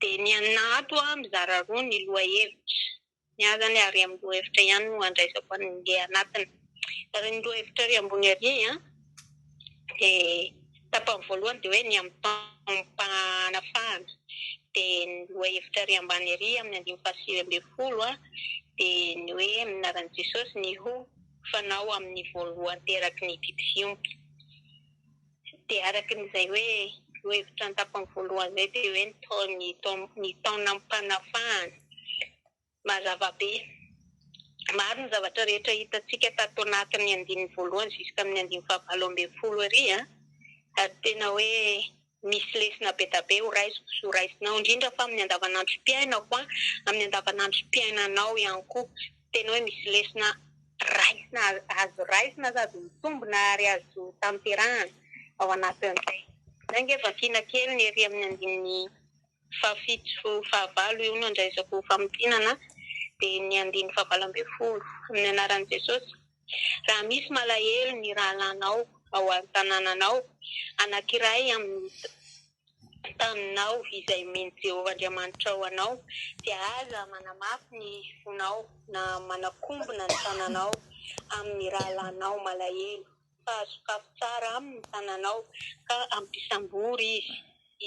Dia ny anato mizara roa ny lohahevitra. Ny azany ary amin'ny lohahevitra ihany no andraisako an'ilay anatiny. Ary ny lohahevitra ary ambony ary dia tapany voalohany dia hoe ny amin'ny taom-panafahana. Dia ny lohahevitra ary ambany ary amin'ny 2020 dia ny hoe aminaran'i Jesosy ny ho fanao amin'ny voalohany teraky ny didy fiompy. Dia araka n'izay hoe lohahevitra ny tapany voalohany izay dia hoe ny taonam-panafahana. Mazava be. Maro ny zavatra rehetra hitantsika tato anatin'ny 15 jusqu'à amin'ny 20 ary ary tena hoe misy lesona be da be ho raisinao indrindra fa amin'ny andavanandrom-piainako amin'ny andavanandrom-piainanao ihany koa tena hoe misy lesona raisina azo raisina azo mitombina ary azo tanterahana ao anatin'izay. Izay nge vakiana kely ny ery amin'ny andininy fahavalo io no andraisako famotinana dia ny 15 amin'ny anaran'i Jesosy. Raha misy malahelo ny raha lanao ao an-tanànanao anankiray amin'ny taninao izay meny Jehovah Andriamanitra ho anao dia aza manamafy ny fonao na manakombona ny tanànao amin'ny raha lanao malahelo fa sokafo tsara amin'ny tanànao ka ampisambory izy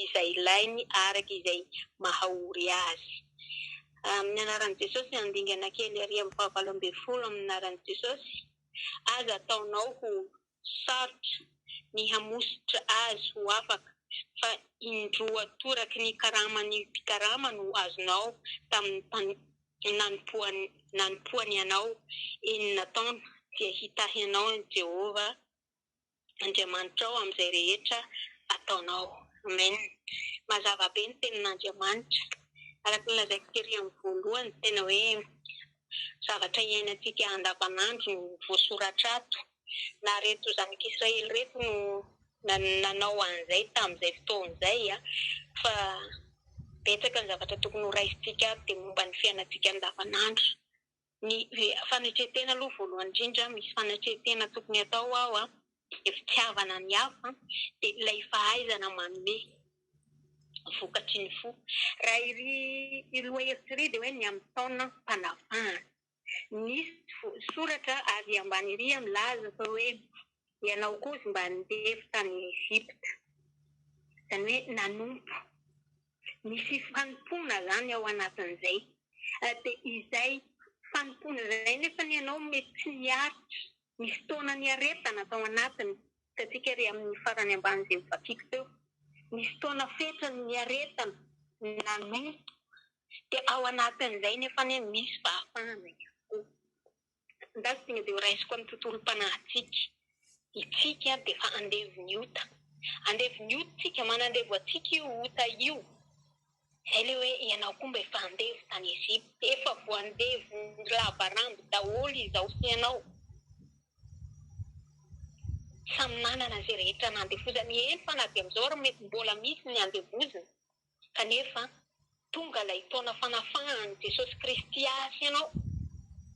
izay ilainy araka izay mahaory azy. Amin'ny anaran'i Jesosy andingana kely ary amin'ny 20 amin'ny anaran'i Jesosy aza ataonao ho sarotra ny hamositra azy ho afaka fa indroa toraky ny karamany mpikarama no azonao tamin'ny nanompoany ianao 9 taona dia hitahianao ny Jehovah Andriamanitra ao amin'izay rehetra ataonao. Amen. Mazava be ny tenin'Andriamanitra. Araka ny lazaiko tery amin'ny voalohany tena hoe zavatra iainantsika andavanandro no voasoratra ato. Na reto zanak'Israely reto no nanao an'izay tamin'izay fotoan'izay fa betsaka ny zavatra tokony ho raisintsika dia momba ny fiainantsika andavanandro. Ny fanatretena aloha voalohany indrindra misy fanatretena tokony atao ao dia fitiavana ny hafa dia ilay fahaizana manome vokatry ny fo. Raha iry lohahevitra iry dia hoe ny amin'ny taona mpanafahana. Nisy soratra ary ambany iry milaza fa hoe ianao kosa mba ndefa tany Ezipta. Izany hoe nanompo. Misy fanompona zany ao anatin'izay. Dia izay fanompona izay nefa ny ianao mety tsy niaritra. Misy taona niaretana tao anatiny. Tatsika ry amin'ny farany ambany izay vakiako teo. Misy taona fetra niaretana nanompo. Dia ao anatin'izay nefa ny misy fahafahana. Ndasy tingna dia ho raisiko amin'ny tontolom-panahintsika. Itsika dia fa andevo ny ota. Andevo ny ota tsika manandevo atsika io ota io. Izay ilay hoe ianao koa mba efa andevo tany Ezipta. Efa voandevo ny lavarambo daholo izao sy ianao. Samy nanana izay rehetra nandevozany eny fa na dia amin'izao ary mety mbola misy ny andevozany. Kanefa tonga ilay taona fanafahany Jesosy Kristy asy ianao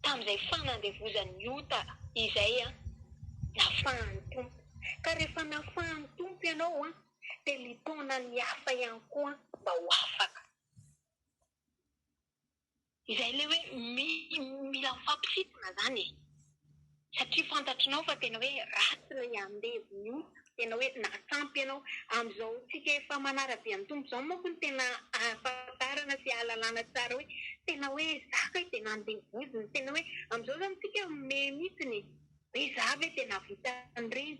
tamin'izay fanandevozany ota izay nafahany tompo. Ka rehefa nafahany tompo ianao dia litona ny hafa ihany koa mba ho afaka. Izay ilay hoe mila mifampisintona zany. Satria fantatrinao fa tena hoe ratsy ilay andevo ny ota. Tena hoe nasampy ianao amin'izao tsika efa manara-be amin'ny tompo izao moa ny tena ahafantarana sy ahalalana tsara hoe tena hoe zaka hoe tena andevoziny. Tena hoe amin'izao zany tsika me mihitsiny hoe za ve tena vita an'ireny.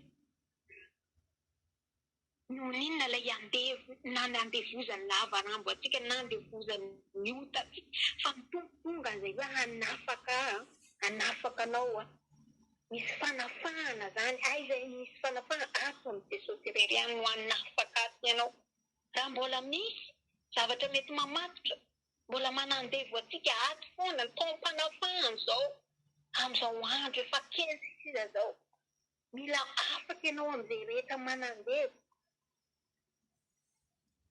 Noho n'inona ilay nandevozany lavarambo atsika nandevozany ny ota atsika fa ny tompo tonga izay hoe hanafaka anao misy fanafahana zany. Izay misy fanafahana ato amin'ny Jesosy irery ihany no hanafaka ato ianao. Raha mbola misy zavatra mety mamatotra mbola manandevo atsika ato foana ny taom-panafahana izao amin'izao andro efa kely sisa izao. Mila afaka ianao amin'izay rehetra manandevo.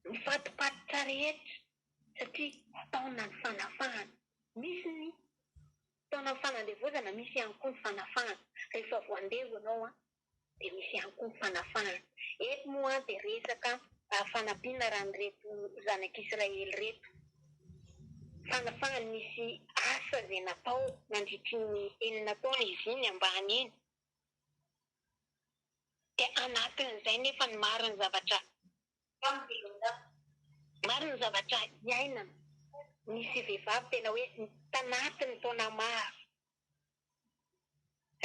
Mifatopatotra rehetra satria taona ny fanafahana. Misy ny taona ny fanandevozana, misy ihany koa ny fanafahana. Rehefa voandevo ianao dia misy ihany koa ny fanafahana. Eto moa dia resaka fanampiana raha nyreto zanak'Israely reto. Fanafahany misy asa izay natao nandritry ny enina taona izy iny ambany iny. Dia anatin'izay nefa ny maro ny zavatra iainana. Misy vehivavy tena hoe tanatiny taona maro.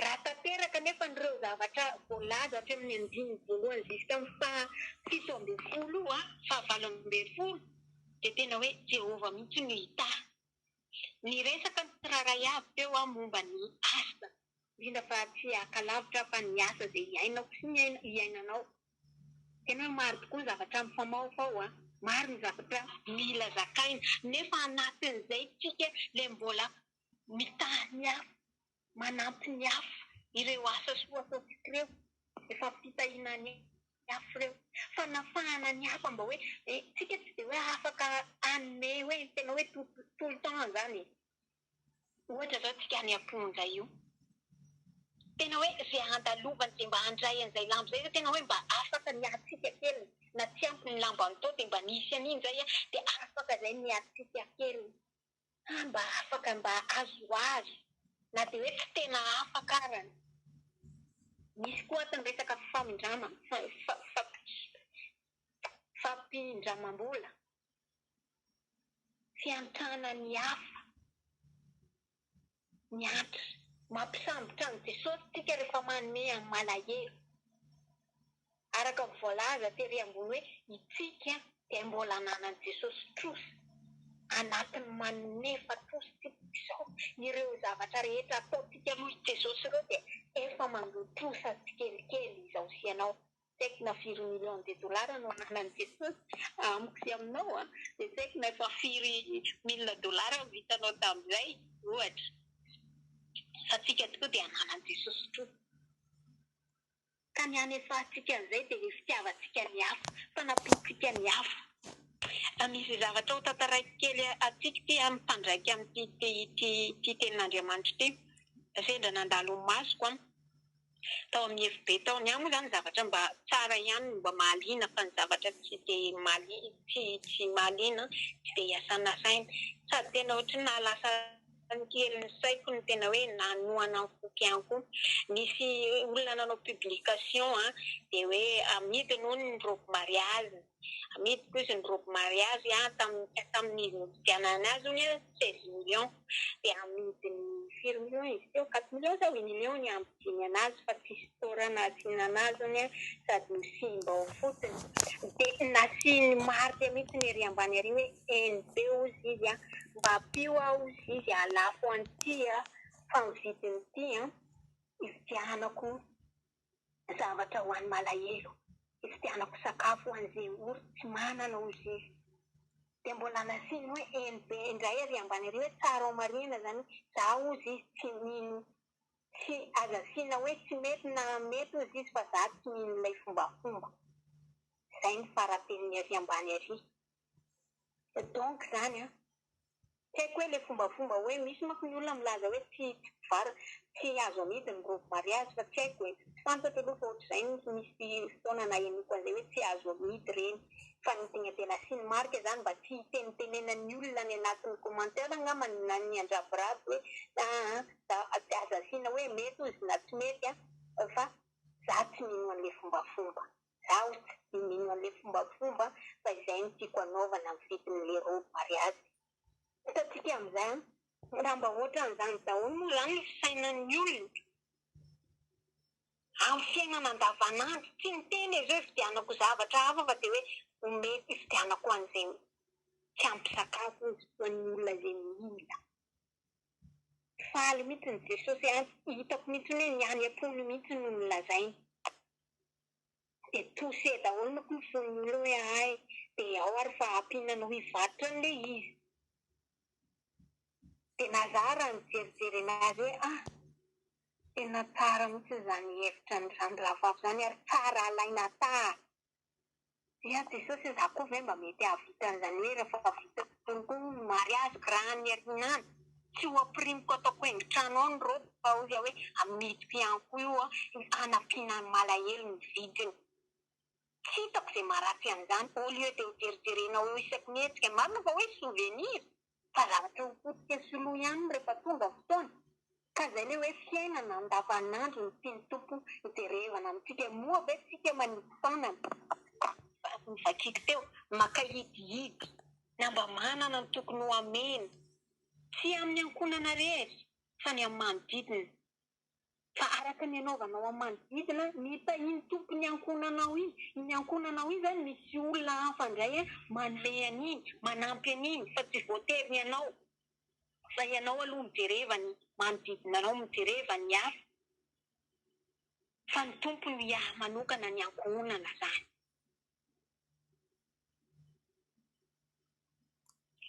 Raha tanteraka nefa n'ireo zavatra voalaza hatramin'ny andiny voalohany zisk'amin'ny fito ambin'ny folo fahavalo ambin'ny folo, dia tena hoe Jehovah mihitsy no hita. Ny resaka ny tsiraray avy teo momba ny asa, indrindra fa tsy akalavitra fa ny asa izay iainao sy ny iainanao. Tena hoe maro tokoa ny zavatra mifamaofao maro ny zavatra mila zakaina, nefa anatin'izay tsika ilay mbola mitahy ny hafa, manampy ny hafa, ireo asa soa ataontsika ireo, efa fitahiana ny hafa ireo. Fanafahana ny hafa mba hoe tsika tsy dia hoe afaka anome hoe tena hoe tout le temps zany. Ohatra zao tsika any amponja io, tena hoe izay andalovany izay mba handray an'izay lamba izay, tena hoe mba afaka niatsika kely, na tsy ampy ny lamba an'tao dia mba nisy an'iny zay dia afaka izay niatsika kely. Mba afaka mba azo azy, na dia hoe tsy tena afaka arany. Misy koa ny resaka fampindramam-bola, fiantrana ny hafa, miantra, mampisambotra an' Jesosy tsika rehefa manome amin'ny malahelo. Araka ny voalaza tery ambony hoe itsika dia mbola ananan' Jesosy trosa, anatiny manonefa trosa tsika izao. Ireo zavatra rehetra ataontsika aloha Jesosy ireo dia efa mandoa trosa tsikelikely izao sy ianao. Saiko na firy million de dollars no ananan' Jesosy amiko sy aminao dia saiko na efa firy milina dollars vitanao tamin'izay ohatra. Fa tsika tokoa dia ananan' Jesosy trosa. Ka ny hanefahantsika an'izay dia ny fitiavantsika ny hafa, fanampiantsika ny hafa. Misy zavatra ho tantaraiko kely atsika ty mifandraika amin'ity tenin'Andriamanitra ity. Sendra nandalo masoko tao amin'ny FB taony ihany moa zany zavatra mba tsara ihany, mba mahaliana, fa ny zavatra tsy dia tsy mahaliana, tsy dia hiasana saina. Sady tena ohatry nalasa kely ny saiko ny tena hoe nanoana ny foky ihany koa. Nisy olona nanao publication dia hoe amidiny hono ny robe mariage, amidy kosa ny robe mariage tamin'ny nividianana azy hono 16 millions, dia amidiny 4 millions izy teo, 4 millions sa 8 millions ny ambidiny anazy, fa tsisy torana asiana anazy hono sady misimba ao fotsiny. Dia nasiany marika mihitsy ny ery ambany ery hoe NB ozy izy mba apio ozy izy alafo an'ity fa mividiny ity ividianako zavatra ho an'ny malahelo, ividianako sakafo ho an'izay olo tsy manana ozy izy. Dia mbola nasiany hoe NB indray ery ambany ery hoe tsara ao marina zany, za ozy izy tsy mino, tsy azo asiana hoe tsy mety na mety ozy izy fa za tsy mino ilay fombafomba. Izay ny farateniny ery ambany ery. Donc zany tsy haiko hoe ilay fombafomba hoe misy manko ny olona milaza hoe tsy azo amidy ny robe mariage, fa tsy haiko hoe tsy fantatra aloha fa ohatr'izay misy fotoana nahenoko an'izay hoe tsy azo amidy ireny. Fa ny tegna dia nasiany marika zany mba tsy hitenitenenan'ny olona any anatin'ny commentaire angamba na ny andrabiraby hoe azo asiana hoe mety ozy na tsy mety fa za tsy mino an'ilay fombafomba. Zaho tsy mino an'ilay fombafomba fa izay no tiako anaovana amin'ny vidin'ilay robe mariage. Hitantsika amin'izay raha mba ohatra an'izany daholo moa zany ny sainan'ny olona amin'ny fiainana andavanandro, tsy miteny izy hoe vidianako zavatra hafa fa dia hoe mety vidianako an'izay tsy ampy sakafo izy toan'ny olona izay mila. Faly mihitsy ny Jesosy hitako mihitsy hoe ny any am-pony mihitsy no nolazainy. Dia tosé daholo manko ny fon'ny olona hoe ay dia ao ary fa ampiananao hivarotra an'ilay izy. Dia nazara ny jerijery anazy hoe tena tsara mihitsy izany hevitra n'izany rahavavy izany ary tsara alaina taha. Dia Jesosy za koa ve mba mety ahavita an'izany hoe rehefa vita konko ny mariage raha ny herinany, tsy ho ampirimiko ataoko haingon-trano ao ny robe fa ozy hoe amidiko ihany koa io hanampiana malahelo ny vidiny. tsy hitako izay maharatsy an'izany. Au lieu de hojerijerenao eo isaky ny hetsika, marina fa hoe souvenir, fa zavatra ho potika soloa ihany rehefa tonga fotoana. Ka izay ilay hoe fiainana andavanandro ny tiany tompo hijerevana amintsika. Moa ve tsika manipy fanana? Vakiko teo, maka hidihidy, na mba manana ny tokony ho amena. Tsy amin'ny ankonana rehetra, fa ny amin'ny manodidina. Fa araka ny anaovanao amin'ny manodidina, mitahiny tompony ankonanao iny. Iny ankonanao iny zany misy olona hafa indray manome an'iny, manampy an'iny, fa tsy voatery ianao. Fa ianao aloha mijerevany, manodidina anao mijerevany hafa. Fa ny tompony manokana ny ankonana zany.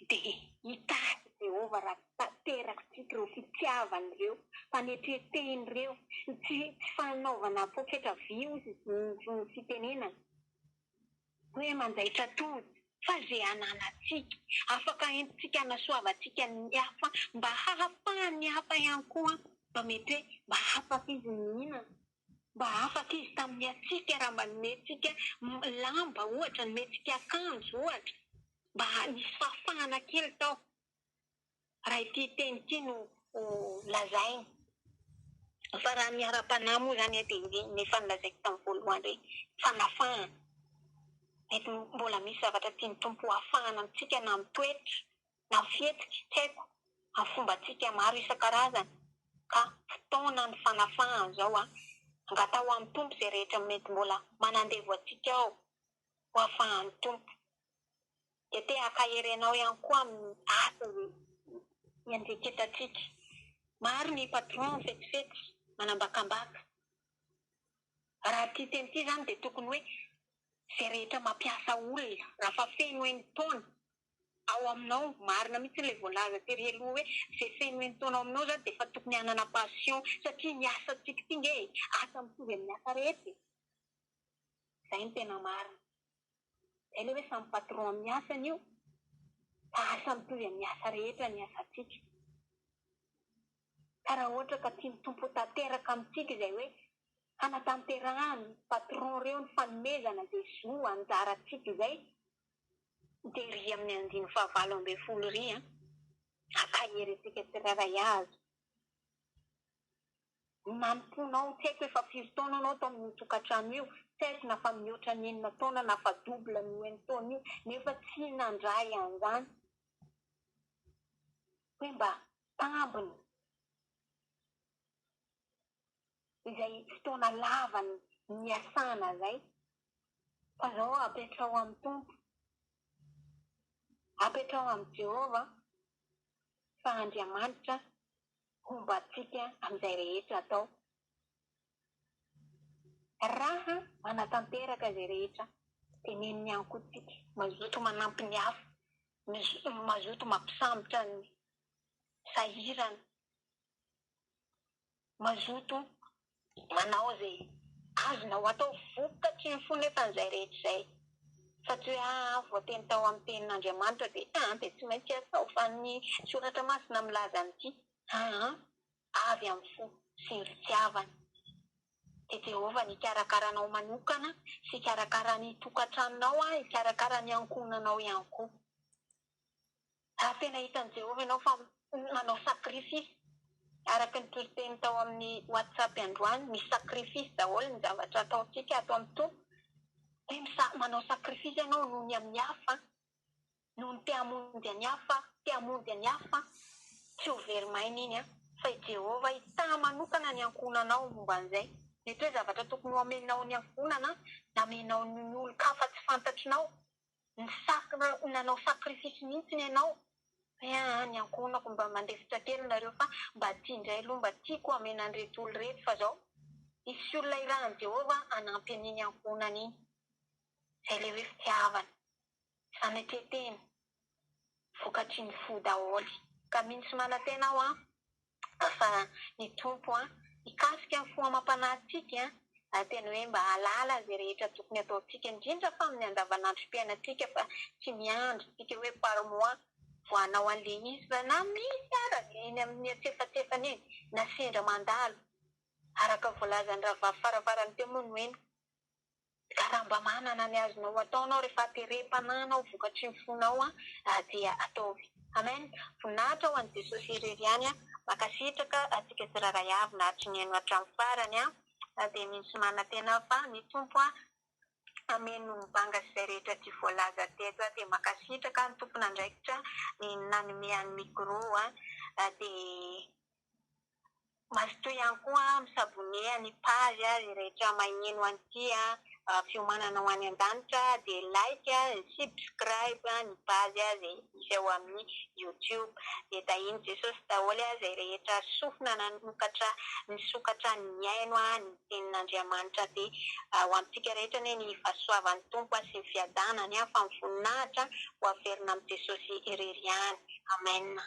Dia hitahaka Jehova raha tanteraka tsika ireo fitiavany ireo, fanetretehiny ireo, tsy fanaovana poketra vy izy ny fitenenana. Hoe manjaitra atody, fa izay ananantsika, afaka entintsika hanasoavantsika ny hafa, mba hahafahany ny hafa ihany koa, mba mety hoe mba afaka izy mihinana, mba afaka izy tamin'ny atsika raha mba nomentsika lamba ohatra, nomentsika akanjo ohatra, mba nisy fahafahana kely tao. Raha ity teny ity no lazainy. Fa raha ny ara-panahy moa zany dia nefa nilazaiko tamin'ny voalohany hoe fanafahana. Mety mbola misy zavatra tiany tompo hafahana amintsika na amin'ny toetra, na amin'ny fihetsiky, tsy haiko, amin'ny fombantsika maro isan-karazany. Ka fotoana ny fanafahana zao angatao amin'ny tompo izay rehetra mety mbola manandevo antsika ao ho hafahan'ny tompo. Dia te hakaherenao ihany koa amin'ny asa iandreketantsika. Maro ny patron fetifety manambakambaka. Raha ity teny ity zany dia tokony hoe izay rehetra mampiasa olona, raha fa feno eny taona ao aminao, marina mihitsy ilay voalaza tery aloha hoe izay feno eny taona ao aminao zany dia fa tokony hanana passion, satria ny asa tsika ity nge asa mitovy amin'ny asa rehetra. Izay ny tena marina. Izay ilay hoe samy patron amin'ny asany io, fa asa mitovy amin'ny asa rehetra ny asantsika. Ka raha ohatra ka tiany tompo tanteraka amintsika izay hoe hanatanterahany patron ireo ny fanomezana dia zo anjarantsika izay, dia ry amin'ny 19 ry akahery antsika tsirairay azy. Manontonao, tsy haiko efa firy taona anao tao amin'ny tokantrano io, tsy haiko na fa mihoatra ny 9 taona na fa dobla ny 9 taona io, nefa tsy nandray an'izany. Hoe mba tambiny izay fotoana lava ny asana izay. Fa izao apetrao amin'ny tompo, apetrao amin'ny Jehova, fa Andriamanitra homba antsika amin'izay rehetra atao. Raha manatanteraka izay rehetra, teneniny ihany koa tsika, mazoto manampy ny hafa, mazoto mampisambotra ny sahirana, mazoto manao izay azonao atao vokatry ny fo nefa n'izay rehetra izay. Fa tsy hoe voateny tao amin'ny tenin'Andriamanitra dia tsy maintsy atao fa ny soratra masina milaza an'ity. Avy amin'ny fo sy ny fitiavany. Dia Jehova ny ikarakaranao manokana, sy ikarakara ny tokantranonao, ikarakara ny ankonanao ihany koa. Raha tena hitan'i Jehova ianao fa manao sakrifisy, araka ny toriteny tao amin'ny WhatsApp androany, ny sakrifisy daholo ny zavatra ataontsika ato amin'ny tompo. Manao sakrifisy ianao noho ny amin'ny hafa, noho ny te-hamonjy any hafa, tsy ho very maina iny fa i Jehova hitaha manokana ny ankonanao momba an'izay. Mety hoe zavatra tokony ho amenao ny ankonana, na amenao ny olon-kafa tsy fantatrinao, nanao sakrifisy mihitsy ianao. Ny ankonako mba mandefitra kely nareo, fa mba tia indray aloha, mba tiako amena an'ireto olo reto, fa zao misy olona irahan'i Jehova hanampy an'iny ankonana iny. Izay ilay hoe fitiavana, fanetretehana, vokatry ny fo daholo. Ka mihintsy manantena aho fa ny tompo hikasika ny fo amam-panahintsika, tena hoe mba halala izay rehetra tokony ataontsika, indrindra fa amin'ny andavanandrom-piainantsika, fa tsy miandry tsika hoe par mois vao hanao an'ilay izy, fa na misy ara eny amin'ny antsefatsefany eny, na sendra mandalo, araka voalazan'ny rahavavy farafarany teo moa no eny. raha mba manana ny azonao ataonao rehefa haterem-panahy anao vokatry ny fonao dia ataovy. Amen. Voninahitra ho an'i Jesosy irery ihany makasitraka atsika tsiraray avy nahatry ny haino hatramin'ny farany dia misy manantena fa ny tompo ameno mibanga izay rehetra tsy voalaza teto dia makasitraka ny tompona andraikitra ny nanomean'ny micro dia mazotoa ihany koa misabone ny page izay rehetra magneno an'ity fiomanana ho any an-danitra dia like subscribe ny page izay misy ao amin'ny YouTube. Dia dahiny Jesosy daholo izay rehetra sofina nanokatra nisokatra ny aino ny tenin'Andriamanitra dia ho amintsika rehetra ny fahasoavan'ny tompo sy ny fiadanany fa ny voninahitra ho averina amin'ny Jesosy irery ihany. Amen.